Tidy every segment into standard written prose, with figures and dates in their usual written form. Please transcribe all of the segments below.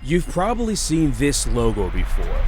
You've probably seen this logo before,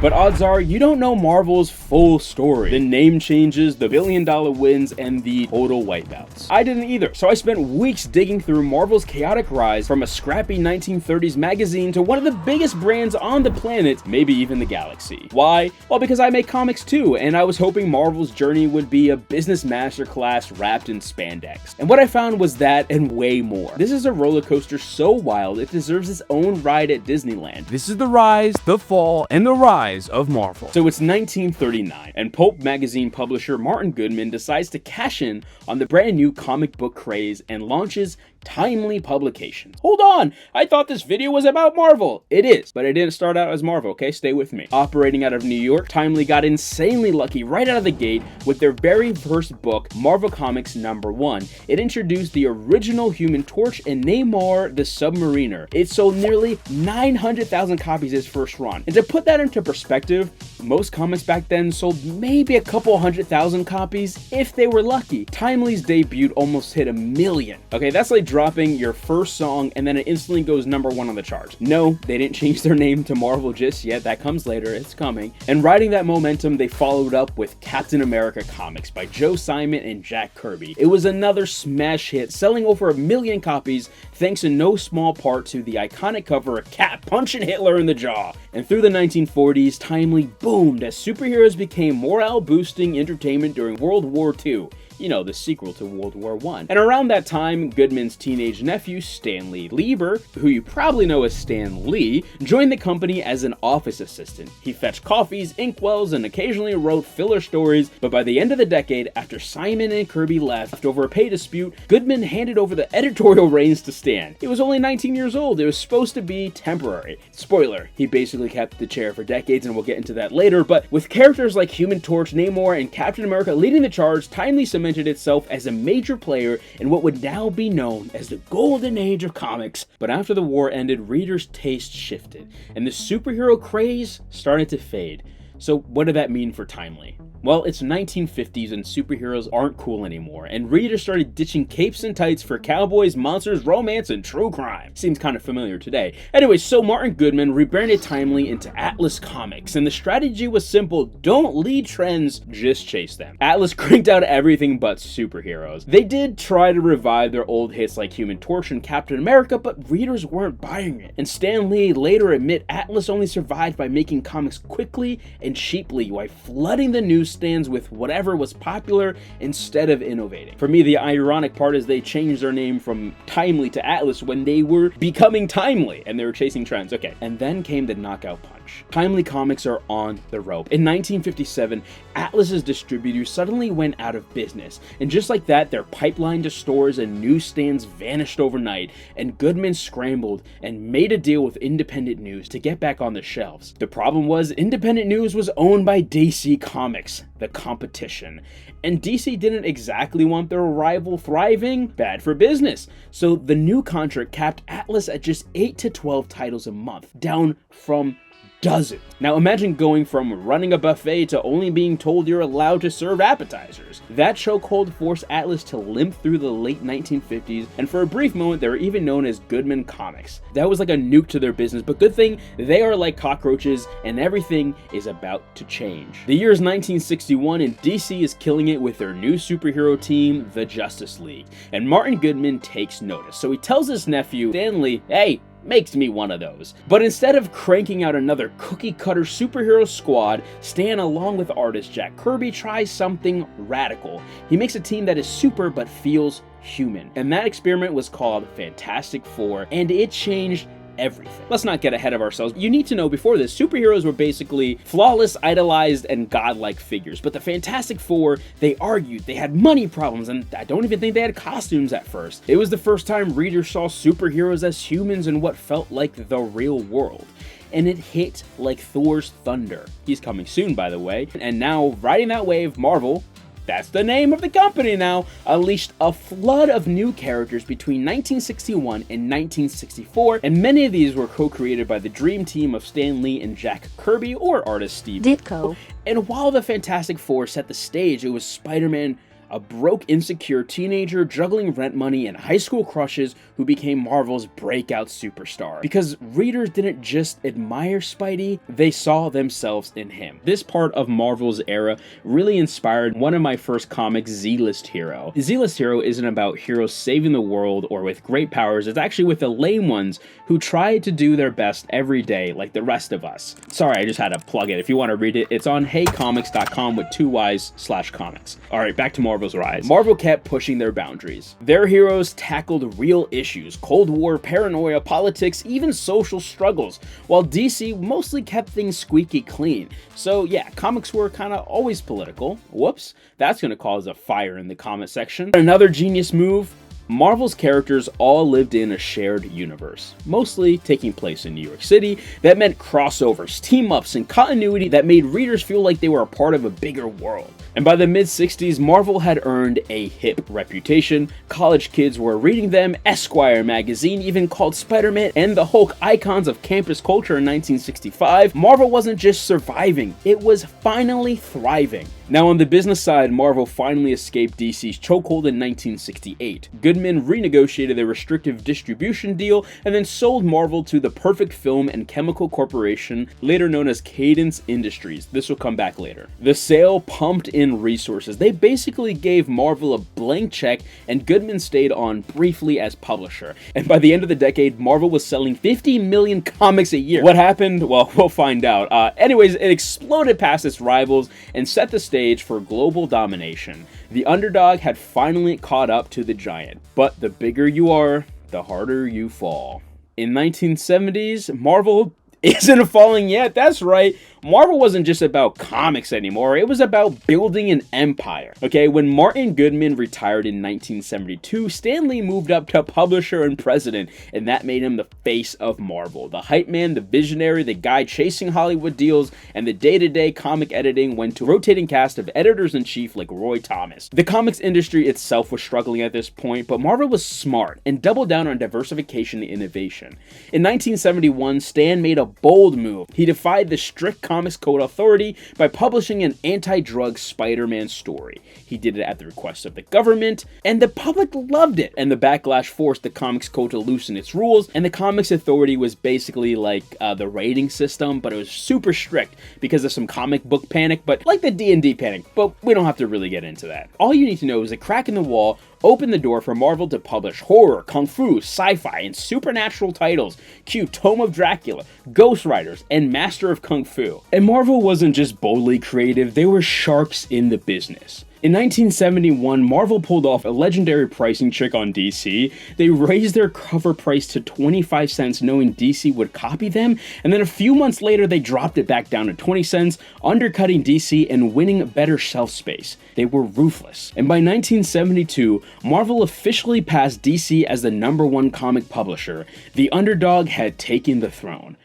but odds are you don't know Marvel's full story. The name changes, the billion-dollar wins, and the total wipeouts. I didn't either, so I spent weeks digging through Marvel's chaotic rise from a scrappy 1930s magazine to one of the biggest brands on the planet, maybe even the galaxy. Why? Well, because I make comics too, and I was hoping Marvel's journey would be a business masterclass wrapped in spandex. And what I found was that and way more. This is a roller coaster so wild it deserves its own ride at Disneyland. This is the rise, the fall, and the rise of Marvel. So it's 1939, and pulp magazine publisher Martin Goodman decides to cash in on the brand new comic book craze and launches Timely Publications. Hold on, I thought this video was about Marvel. It is, but it didn't start out as Marvel, okay? Stay with me. Operating out of New York, Timely got insanely lucky right out of the gate with their very first book, Marvel Comics #1. It introduced the original Human Torch and Namor the Submariner. It sold nearly 900,000 copies its first run. And to put that into perspective, most comics back then sold maybe a couple 100,000 copies if they were lucky. Timely's debut almost hit 1 million. Okay, that's like dropping your first song and then it instantly goes #1 on the charts. No, they didn't change their name to Marvel just yet. That comes later. It's coming. And riding that momentum, they followed up with Captain America Comics by Joe Simon and Jack Kirby. It was another smash hit, selling over 1 million copies thanks in no small part to the iconic cover of Cap punching Hitler in the jaw. And through the 1940s, Timely boomed as superheroes became morale-boosting entertainment during World War II. You know, the sequel to World War I. And around that time, Goodman's teenage nephew, Stanley Lieber, who you probably know as Stan Lee, joined the company as an office assistant. He fetched coffees, inkwells, and occasionally wrote filler stories, but by the end of the decade, after Simon and Kirby left over a pay dispute, Goodman handed over the editorial reins to Stan. He was only 19 years old. It was supposed to be temporary. Spoiler, he basically kept the chair for decades, and we'll get into that later, but with characters like Human Torch, Namor, and Captain America leading the charge, Timely cemented itself as a major player in what would now be known as the golden age of comics. But after the war ended, readers' taste shifted, and the superhero craze started to fade. So what did that mean for Timely? Well, it's 1950s and superheroes aren't cool anymore, and readers started ditching capes and tights for cowboys, monsters, romance, and true crime. Seems kind of familiar today. Anyway, so Martin Goodman rebranded Timely into Atlas Comics, and the strategy was simple: don't lead trends, just chase them. Atlas cranked out everything but superheroes. They did try to revive their old hits like Human Torch and Captain America, but readers weren't buying it. And Stan Lee later admit Atlas only survived by making comics quickly and cheaply while flooding the newsstands with whatever was popular instead of innovating. For me, the ironic part is they changed their name from Timely to Atlas when they were becoming timely and they were chasing trends. Okay, and then came the knockout punch. Timely Comics are on the rope. In 1957, Atlas's distributors suddenly went out of business, and just like that, their pipeline to stores and newsstands vanished overnight, and Goodman scrambled and made a deal with Independent News to get back on the shelves. The problem was, Independent News was owned by DC Comics, the competition, and DC didn't exactly want their rival thriving. Bad for business. So the new contract capped Atlas at just 8 to 12 titles a month, down from dozens. Now imagine going from running a buffet to only being told you're allowed to serve appetizers. That chokehold forced Atlas to limp through the late 1950s, and for a brief moment they were even known as Goodman Comics. That was like a nuke to their business, but good thing they are like cockroaches and everything is about to change. The year is 1961 and DC is killing it with their new superhero team, the Justice League. And Martin Goodman takes notice, so he tells his nephew, Stanley, hey, makes me one of those. But instead of cranking out another cookie-cutter superhero squad, Stan, along with artist Jack Kirby, tries something radical. He makes a team that is super but feels human. And that experiment was called Fantastic Four, and it changed everything. Let's not get ahead of ourselves. You need to know before this, superheroes were basically flawless, idolized, and godlike figures. But the Fantastic Four, they argued, they had money problems, and I don't even think they had costumes at first. It was the first time readers saw superheroes as humans in what felt like the real world. And it hit like Thor's thunder. He's coming soon, by the way. And now, riding that wave, Marvel, that's the name of the company now, unleashed a flood of new characters between 1961 and 1964, and many of these were co-created by the dream team of Stan Lee and Jack Kirby, or artist Steve Ditko. And while the Fantastic Four set the stage, it was Spider-Man, a broke, insecure teenager juggling rent money and high school crushes who became Marvel's breakout superstar. Because readers didn't just admire Spidey, they saw themselves in him. This part of Marvel's era really inspired one of my first comics, Z-List Hero. Z-List Hero isn't about heroes saving the world or with great powers, it's actually with the lame ones who try to do their best every day like the rest of us. Sorry, I just had to plug it. If you want to read it, it's on heycomics.com with 2 Ys/comics. Alright, back to Marvel's rise. Marvel kept pushing their boundaries. Their heroes tackled real issues, Cold War, paranoia, politics, even social struggles, while DC mostly kept things squeaky clean. So yeah, comics were kind of always political. Whoops, that's going to cause a fire in the comment section. Another genius move, Marvel's characters all lived in a shared universe, mostly taking place in New York City. That meant crossovers, team-ups, and continuity that made readers feel like they were a part of a bigger world. And by the mid-60s, Marvel had earned a hip reputation. College kids were reading them, Esquire magazine even called Spider-Man and the Hulk icons of campus culture in 1965. Marvel wasn't just surviving, it was finally thriving. Now on the business side, Marvel finally escaped DC's chokehold in 1968. Goodman renegotiated their restrictive distribution deal and then sold Marvel to the Perfect Film and Chemical Corporation, later known as Cadence Industries. This will come back later. The sale pumped in resources. They basically gave Marvel a blank check and Goodman stayed on briefly as publisher. And by the end of the decade, Marvel was selling 50 million comics a year. What happened? Well, we'll find out. Anyways, it exploded past its rivals and set the stage for global domination. The underdog had finally caught up to the giant, but the bigger you are, the harder you fall. In 1970s, Marvel isn't falling yet. That's right. Marvel wasn't just about comics anymore, it was about building an empire. Okay, when Martin Goodman retired in 1972, Stan Lee moved up to publisher and president, and that made him the face of Marvel. The hype man, the visionary, the guy chasing Hollywood deals, and the day-to-day comic editing went to a rotating cast of editors-in-chief like Roy Thomas. The comics industry itself was struggling at this point, but Marvel was smart and doubled down on diversification and innovation. In 1971, Stan made a bold move. He defied the strict Comics Code Authority by publishing an anti-drug Spider-Man story. He did it at the request of the government, and the public loved it, and the backlash forced the Comics Code to loosen its rules, and the Comics Authority was basically like the rating system, but it was super strict because of some comic book panic, but like the D&D panic, but we don't have to really get into that. All you need to know is a crack in the wall opened the door for Marvel to publish horror, kung fu, sci-fi, and supernatural titles. Cue Tome of Dracula, Ghost Riders, and Master of Kung Fu. And Marvel wasn't just boldly creative, they were sharks in the business. In 1971, Marvel pulled off a legendary pricing trick on DC. They raised their cover price to 25 cents knowing DC would copy them, and then a few months later they dropped it back down to 20 cents, undercutting DC and winning better shelf space. They were ruthless. And by 1972, Marvel officially passed DC as the #1 comic publisher. The underdog had taken the throne.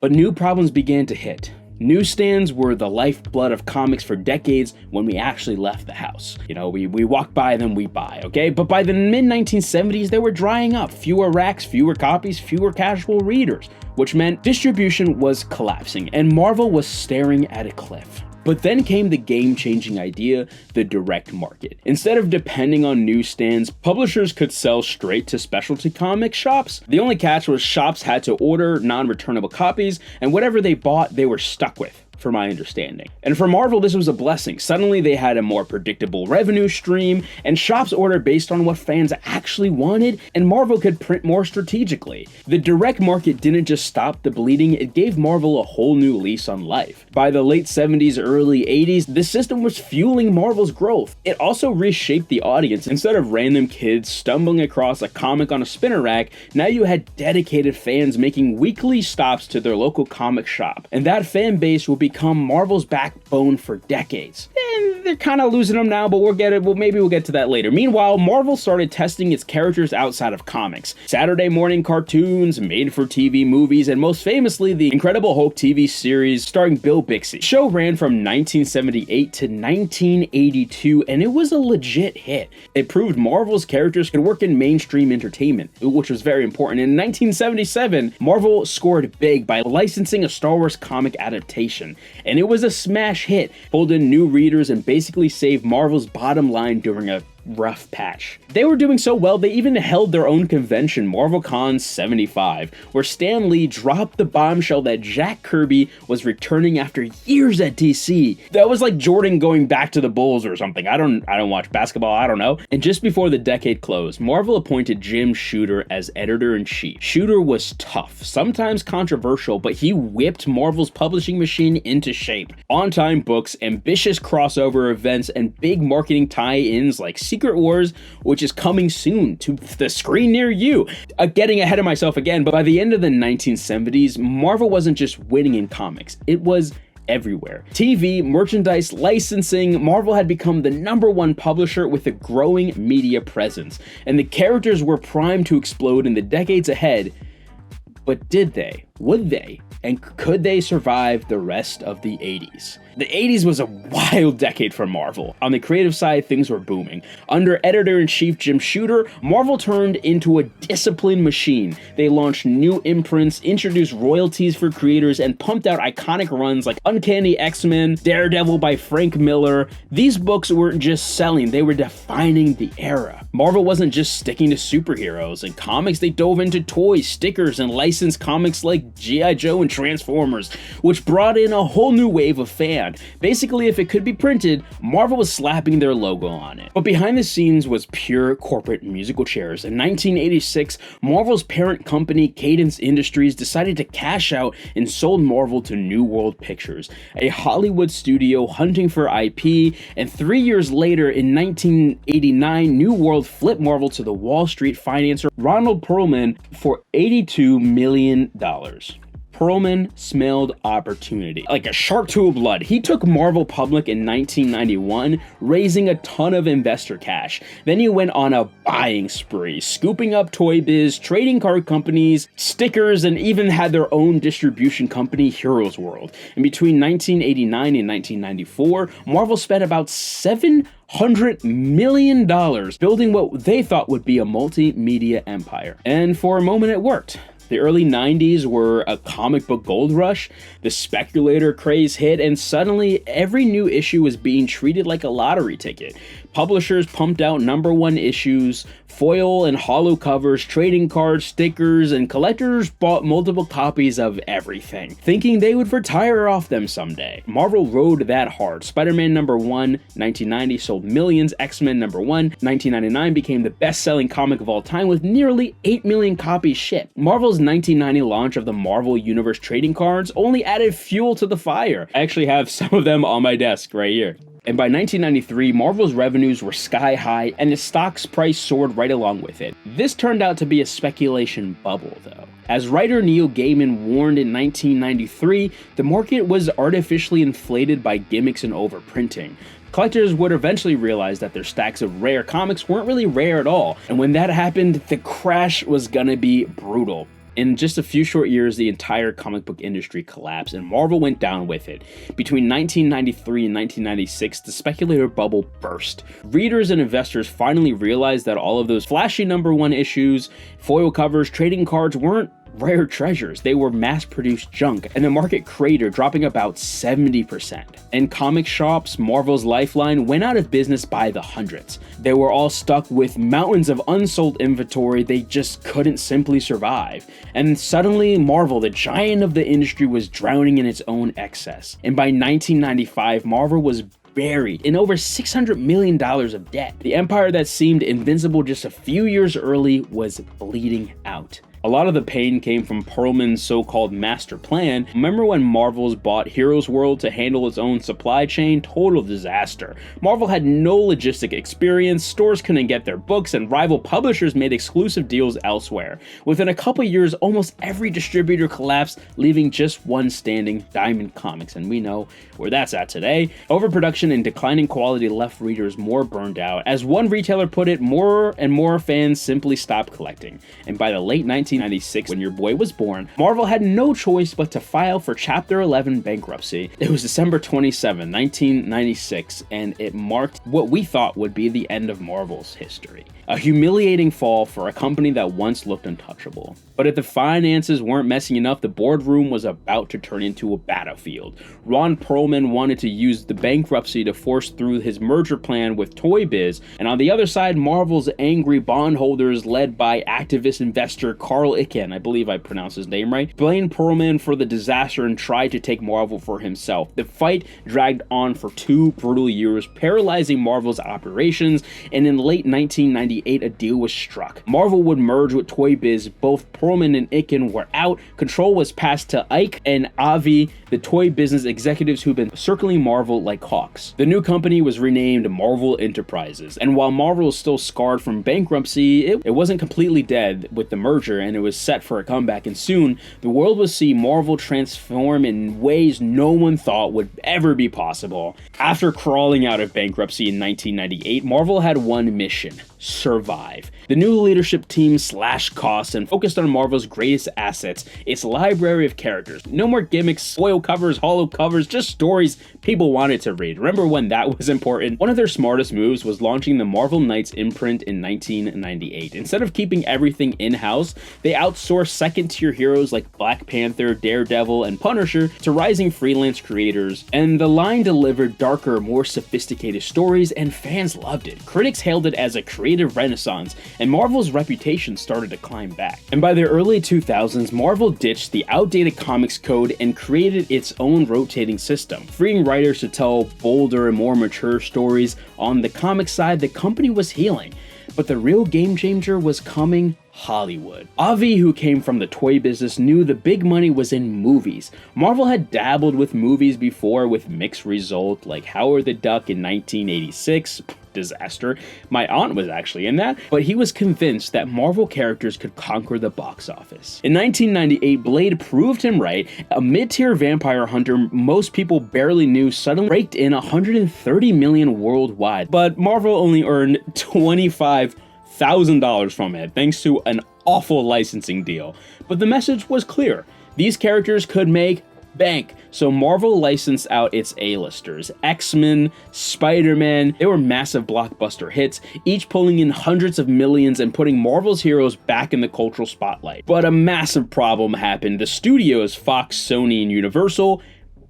But new problems began to hit. Newsstands were the lifeblood of comics for decades when we actually left the house. You know, we walk by them, we buy, okay? But by the mid-1970s, they were drying up. Fewer racks, fewer copies, fewer casual readers, which meant distribution was collapsing, and Marvel was staring at a cliff. But then came the game-changing idea, the direct market. Instead of depending on newsstands, publishers could sell straight to specialty comic shops. The only catch was shops had to order non-returnable copies, and whatever they bought, they were stuck with, for my understanding. And for Marvel, this was a blessing. Suddenly they had a more predictable revenue stream, and shops ordered based on what fans actually wanted, and Marvel could print more strategically. The direct market didn't just stop the bleeding, it gave Marvel a whole new lease on life. By the late 70s, early 80s, the system was fueling Marvel's growth. It also reshaped the audience. Instead of random kids stumbling across a comic on a spinner rack, now you had dedicated fans making weekly stops to their local comic shop, and that fan base will become Marvel's backbone for decades. And they're kind of losing them now, but maybe we'll get to that later. Meanwhile, Marvel started testing its characters outside of comics. Saturday morning cartoons, made-for-TV movies, and most famously, the Incredible Hulk TV series starring Bill Bixby. The show ran from 1978 to 1982, and it was a legit hit. It proved Marvel's characters could work in mainstream entertainment, which was very important. In 1977, Marvel scored big by licensing a Star Wars comic adaptation. and it was a smash hit, pulled in new readers and basically saved Marvel's bottom line during a rough patch. They were doing so well, they even held their own convention, MarvelCon 75, where Stan Lee dropped the bombshell that Jack Kirby was returning after years at DC. That was like Jordan going back to the Bulls or something. I don't watch basketball, I don't know. And just before the decade closed, Marvel appointed Jim Shooter as editor-in-chief. Shooter was tough, sometimes controversial, but he whipped Marvel's publishing machine into shape. On-time books, ambitious crossover events, and big marketing tie-ins like Secret Wars, which is coming soon to the screen near you. Getting ahead of myself again, but by the end of the 1970s, Marvel wasn't just winning in comics, it was everywhere. TV, merchandise, licensing, Marvel had become the #1 publisher with a growing media presence, and the characters were primed to explode in the decades ahead. But did they? Would they? And could they survive the rest of the 80s? The 80s was a wild decade for Marvel. On the creative side, things were booming. Under editor-in-chief Jim Shooter, Marvel turned into a disciplined machine. They launched new imprints, introduced royalties for creators, and pumped out iconic runs like Uncanny X-Men, Daredevil by Frank Miller. These books weren't just selling, they were defining the era. Marvel wasn't just sticking to superheroes. In comics, they dove into toys, stickers, and licensed comics like G.I. Joe and Transformers, which brought in a whole new wave of fans. Basically, if it could be printed, Marvel was slapping their logo on it. But behind the scenes was pure corporate musical chairs. In 1986, Marvel's parent company, Cadence Industries, decided to cash out and sold Marvel to New World Pictures, a Hollywood studio hunting for IP, and 3 years later, in 1989, New World flipped Marvel to the Wall Street financier Ronald Perlman for $82 million. Perlman smelled opportunity. Like a shark to a blood, he took Marvel public in 1991, raising a ton of investor cash. Then he went on a buying spree, scooping up Toy Biz, trading card companies, stickers, and even had their own distribution company, Heroes World. And between 1989 and 1994, Marvel spent about $700 million building what they thought would be a multimedia empire. And for a moment it worked. The early 90s were a comic book gold rush, the speculator craze hit, and suddenly every new issue was being treated like a lottery ticket. Publishers pumped out #1 issues, foil and hollow covers, trading cards, stickers, and collectors bought multiple copies of everything, thinking they would retire off them someday. Marvel rode that hard. Spider-Man #1, 1990 sold millions, X-Men #1, 1999 became the best-selling comic of all time with nearly 8 million copies shipped. Marvel's 1990 launch of the Marvel Universe trading cards only added fuel to the fire. I actually have some of them on my desk right here. And by 1993, Marvel's revenues were sky high and the stock's price soared right along with it. This turned out to be a speculation bubble though. As writer Neil Gaiman warned in 1993, the market was artificially inflated by gimmicks and overprinting. Collectors would eventually realize that their stacks of rare comics weren't really rare at all, and when that happened, the crash was gonna be brutal. In just a few short years, the entire comic book industry collapsed, and Marvel went down with it. Between 1993 and 1996, the speculator bubble burst. Readers and investors finally realized that all of those flashy #1 issues, foil covers, trading cards weren't rare treasures. They were mass-produced junk, and the market cratered, dropping about 70%. And comic shops, Marvel's lifeline, went out of business by the hundreds. They were all stuck with mountains of unsold inventory they just couldn't simply survive. And suddenly, Marvel, the giant of the industry, was drowning in its own excess. And by 1995, Marvel was buried in over $600 million of debt. The empire that seemed invincible just a few years early was bleeding out. A lot of the pain came from Perlman's so-called master plan. Remember when Marvel's bought Heroes World to handle its own supply chain? Total disaster. Marvel had no logistic experience, stores couldn't get their books, and rival publishers made exclusive deals elsewhere. Within a couple years, almost every distributor collapsed, leaving just one standing, Diamond Comics, and we know where that's at today. Overproduction and declining quality left readers more burned out. As one retailer put it, more and more fans simply stopped collecting. And by the late 1996, when your boy was born, Marvel had no choice but to file for Chapter 11 bankruptcy. It was December 27, 1996, and it marked what we thought would be the end of Marvel's history. a humiliating fall for a company that once looked untouchable. But if the finances weren't messy enough, the boardroom was about to turn into a battlefield. Ron Perlman wanted to use the bankruptcy to force through his merger plan with Toy Biz, and on the other side, Marvel's angry bondholders led by activist investor Carl Icahn, I believe I pronounced his name right, blamed Perlman for the disaster and tried to take Marvel for himself. The fight dragged on for 2 brutal years, paralyzing Marvel's operations, and in late 1998 a deal was struck. Marvel would merge with Toy Biz. Both Perlman and Icahn were out. Control was passed to Ike and Avi, the toy business executives who've been circling Marvel like hawks. The new company was renamed Marvel Enterprises, and while Marvel is still scarred from bankruptcy, it wasn't completely dead with the merger, and it was set for a comeback, and soon the world would see Marvel transform in ways no one thought would ever be possible. After crawling out of bankruptcy in 1998, Marvel had one mission: survive. The new leadership team slashed costs and focused on Marvel's greatest assets, its library of characters. No more gimmicks, foil covers, hollow covers, just stories people wanted to read. Remember when that was important? One of their smartest moves was launching the Marvel Knights imprint in 1998. Instead of keeping everything in-house, they outsourced second-tier heroes like Black Panther, Daredevil, and Punisher to rising freelance creators, and the line delivered darker, more sophisticated stories, and fans loved it. Critics hailed it as a creative renaissance, and Marvel's reputation started to climb back. And by the early 2000s, Marvel ditched the outdated comics code and created its own rotating system, freeing writers to tell bolder and more mature stories. On the comic side, the company was healing, but the real game changer was coming: Hollywood. Avi, who came from the toy business, knew the big money was in movies. Marvel had dabbled with movies before with mixed results, like Howard the Duck in 1986. Disaster. My aunt was actually in that, but he was convinced that Marvel characters could conquer the box office. In 1998, Blade proved him right. A mid-tier vampire hunter most people barely knew suddenly raked in $130 million worldwide, but Marvel only earned $25,000 from it, thanks to an awful licensing deal. But the message was clear: these characters could make bank. So Marvel licensed out its A-listers. X-Men, Spider-Man, they were massive blockbuster hits, each pulling in hundreds of millions and putting Marvel's heroes back in the cultural spotlight. But a massive problem happened. The studios, Fox, Sony, and Universal,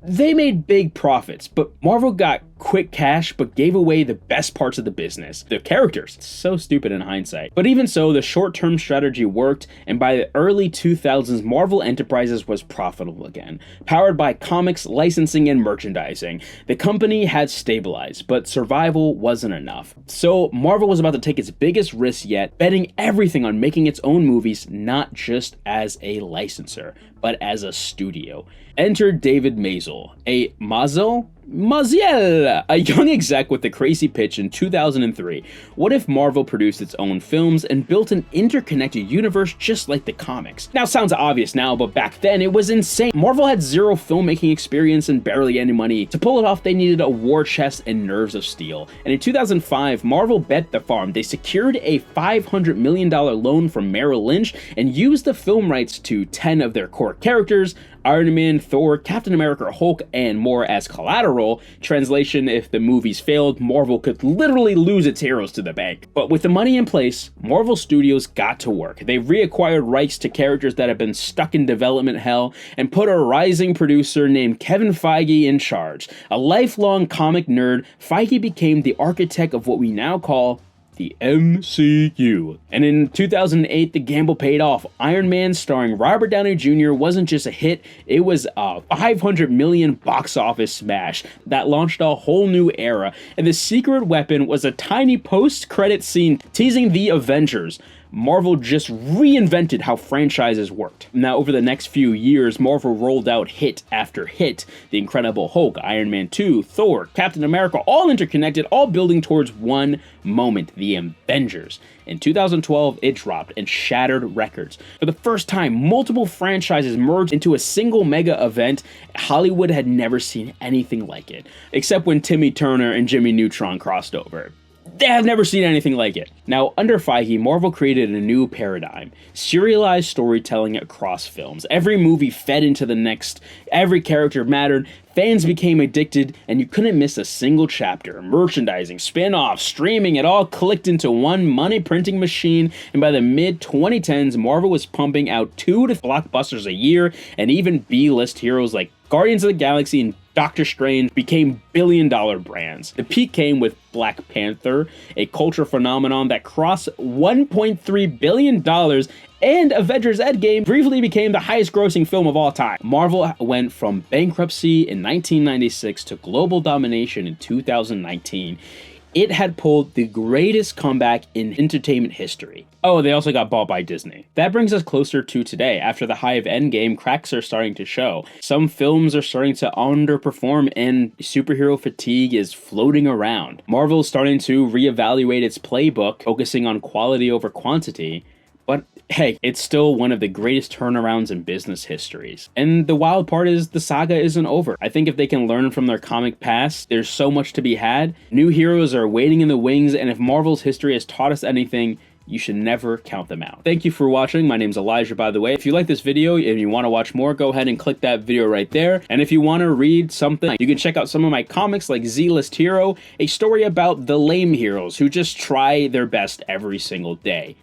they made big profits, but Marvel got quick cash but gave away the best parts of the business: the characters. It's so stupid in hindsight. But even so, the short-term strategy worked, and by the early 2000s, Marvel Enterprises was profitable again, powered by comics, licensing, and merchandising. The company had stabilized, but survival wasn't enough. So Marvel was about to take its biggest risk yet, betting everything on making its own movies, not just as a licensor, but as a studio. Enter David Mazel, a young exec with a crazy pitch in 2003. What if Marvel produced its own films and built an interconnected universe just like the comics? Now, sounds obvious now, but back then it was insane. Marvel had zero filmmaking experience and barely any money. To pull it off, they needed a war chest and nerves of steel. And in 2005, Marvel bet the farm. They secured a $500 million loan from Merrill Lynch and used the film rights to 10 of their core characters: Iron Man, Thor, Captain America, Hulk, and more as collateral. Translation: if the movies failed, Marvel could literally lose its heroes to the bank. But with the money in place, Marvel Studios got to work. They reacquired rights to characters that had been stuck in development hell and put a rising producer named Kevin Feige in charge. A lifelong comic nerd, Feige became the architect of what we now call the MCU. And in 2008, the gamble paid off. Iron Man starring Robert Downey Jr. wasn't just a hit, it was a $500 million box office smash that launched a whole new era. And the secret weapon was a tiny post-credit scene teasing the Avengers. Marvel just reinvented how franchises worked. Now, over the next few years, Marvel rolled out hit after hit: The Incredible Hulk, Iron Man 2, Thor, Captain America, all interconnected, all building towards one moment: the Avengers. In 2012, it dropped and shattered records. For the first time, multiple franchises merged into a single mega event. Hollywood had never seen anything like it, except when Timmy Turner and Jimmy Neutron crossed over. They have never seen anything like it. Now, under Feige, Marvel created a new paradigm. Serialized storytelling across films. Every movie fed into the next. Every character mattered. Fans became addicted, and you couldn't miss a single chapter. Merchandising, spin-offs, streaming, it all clicked into one money-printing machine, and by the mid-2010s, Marvel was pumping out 2 blockbusters a year, and even B-list heroes like Guardians of the Galaxy and Doctor Strange became billion-dollar brands. The peak came with Black Panther, a culture phenomenon that crossed $1.3 billion, and Avengers Endgame briefly became the highest-grossing film of all time. Marvel went from bankruptcy in 1996 to global domination in 2019. It had pulled the greatest comeback in entertainment history. Oh, they also got bought by Disney. That brings us closer to today. After the high of Endgame, cracks are starting to show. Some films are starting to underperform and superhero fatigue is floating around. Marvel is starting to reevaluate its playbook, focusing on quality over quantity. But hey, it's still one of the greatest turnarounds in business histories. And the wild part is the saga isn't over. I think if they can learn from their comic past, there's so much to be had. New heroes are waiting in the wings, and if Marvel's history has taught us anything, you should never count them out. Thank you for watching. My name's Elijah, by the way. If you like this video and you want to watch more, go ahead and click that video right there. And if you want to read something, you can check out some of my comics like Z-List Hero, a story about the lame heroes who just try their best every single day.